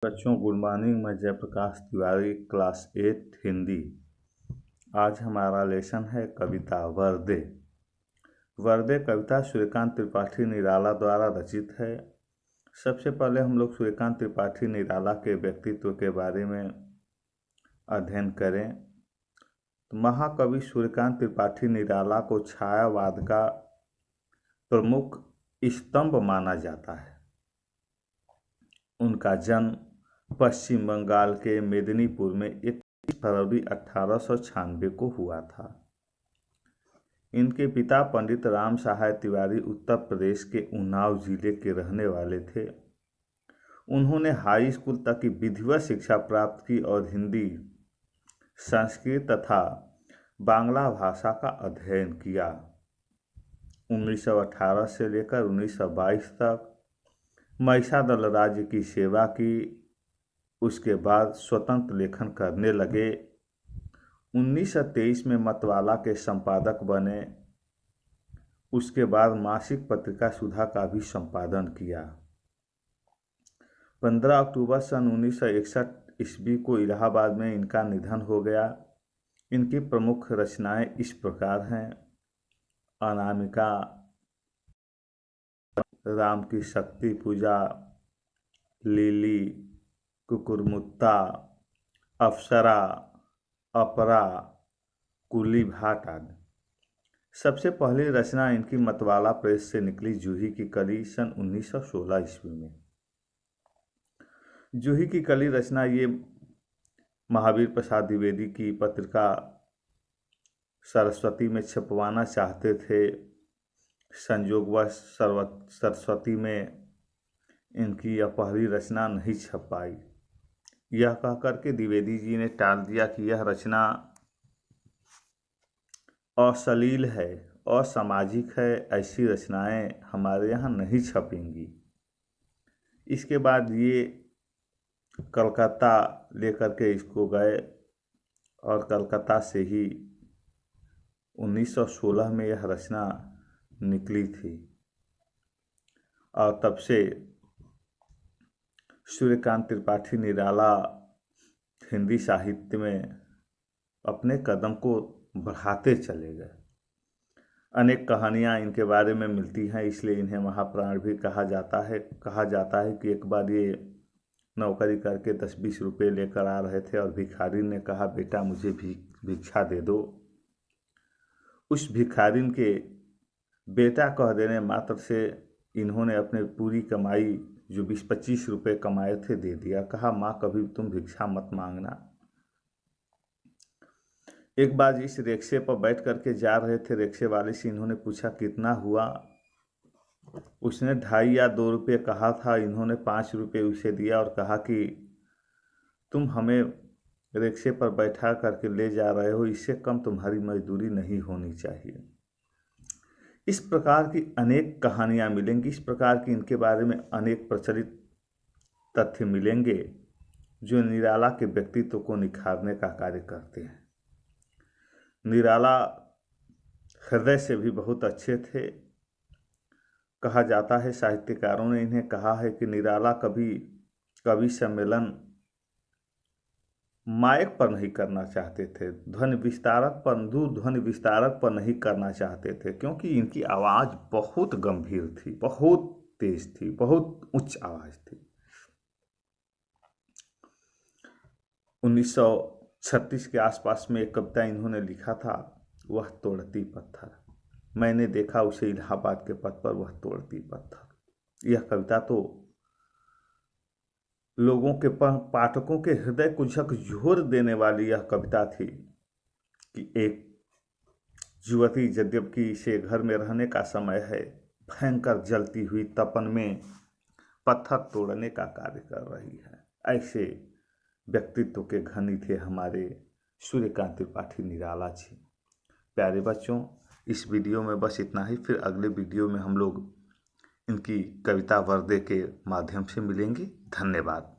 बच्चों good morning. मैं Jayaprakash Tiwari, class 8 Hindi. आज हमारा लेसन है कविता वर्दे। वर्दे कविता सूर्यकांत त्रिपाठी निराला द्वारा रचित है। सबसे पहले हम लोग सूर्यकांत त्रिपाठी निराला के व्यक्तित्व के बारे में अध्ययन करें। तो महाकवि सूर्यकांत त्रिपाठी निराला को छायावाद का प्रमुख स्तंभ माना जाता है। उनका जन्म पश्चिम बंगाल के मेदिनीपुर में 21 फरवरी 1896 को हुआ था। इनके पिता पंडित राम सहाय तिवारी उत्तर प्रदेश के उन्नाव जिले के रहने वाले थे। उन्होंने हाई स्कूल तक की विधिवत शिक्षा प्राप्त की और हिंदी, संस्कृत तथा बांग्ला भाषा का अध्ययन किया। 1918 से लेकर 1922 तक महिषादल राज्य की सेवा की। उसके बाद स्वतंत्र लेखन करने लगे। 1923 में मतवाला के संपादक बने। उसके बाद मासिक पत्रिका सुधा का भी संपादन किया। 15 अक्टूबर सन 1961 ईस्वी को इलाहाबाद में इनका निधन हो गया। इनकी प्रमुख रचनाएं इस प्रकार हैं: अनामिका, राम की शक्ति पूजा, लिली, कुकुरमुत्ता, अप्सरा, अपरा, कुली भाट आदि। सबसे पहली रचना इनकी मतवाला प्रेस से निकली जूही की कली सन 1916 ईस्वी में। जूही की कली रचना ये महावीर प्रसाद द्विवेदी की पत्रिका सरस्वती में छपवाना चाहते थे। संयोगवश सरस्वती में इनकी यह पहली रचना नहीं छप पाई। यह कहकर के द्विवेदी जी ने टाल दिया कि यह रचना अश्लील है, असामाजिक है, ऐसी रचनाएं हमारे यहाँ नहीं छपेंगी। इसके बाद ये कलकत्ता लेकर के इसको गए और कलकत्ता से ही 1916 में यह रचना निकली थी। और तब से सूर्यकांत त्रिपाठी निराला हिंदी साहित्य में अपने कदम को बढ़ाते चले गए। अनेक कहानियाँ इनके बारे में मिलती हैं, इसलिए इन्हें महाप्राण भी कहा जाता है। कहा जाता है कि एक बार ये नौकरी करके 10-20 रुपये लेकर आ रहे थे और भिखारी ने कहा, बेटा मुझे भिक्षा दे दो। उस भिखारिन के बेटा कह देने मात्र से इन्होंने अपने पूरी कमाई जो 20-25 रुपये कमाए थे दे दिया। कहा, माँ कभी तुम भिक्षा मत मांगना। एक बार इस रिक्शे पर बैठ करके जा रहे थे, रिक्शे वाले से इन्होंने पूछा कितना हुआ। उसने 2.5 या 2 रुपये कहा था। इन्होंने 5 रुपये उसे दिया और कहा कि तुम हमें रिक्शे पर बैठा करके ले जा रहे हो, इससे कम तुम्हारी मजदूरी नहीं होनी चाहिए। इस प्रकार की अनेक कहानियाँ मिलेंगी। इस प्रकार की इनके बारे में अनेक प्रचलित तथ्य मिलेंगे जो निराला के व्यक्तित्व को निखारने का कार्य करते हैं। निराला हृदय से भी बहुत अच्छे थे। कहा जाता है, साहित्यकारों ने इन्हें कहा है कि निराला कभी कवि सम्मेलन माइक पर नहीं करना चाहते थे, ध्वनि विस्तारक पर नहीं करना चाहते थे, क्योंकि इनकी आवाज़ बहुत गंभीर थी, बहुत तेज थी, बहुत उच्च आवाज़ थी। 1936 के आसपास में एक कविता इन्होंने लिखा था, वह तोड़ती पत्थर। मैंने देखा उसे इलाहाबाद के पथ पर, वह तोड़ती पत्थर। यह कविता तो लोगों के पाठकों के हृदय को झकझोर देने वाली यह कविता थी कि एक युवती, यद्यपि इसे घर में रहने का समय है, भयंकर जलती हुई तपन में पत्थर तोड़ने का कार्य कर रही है। ऐसे व्यक्तित्व के धनी थे हमारे सूर्यकांत त्रिपाठी निराला जी। प्यारे बच्चों, इस वीडियो में बस इतना ही। फिर अगले वीडियो में हम लोग इनकी कविता वर्दे के माध्यम से मिलेंगे। धन्यवाद।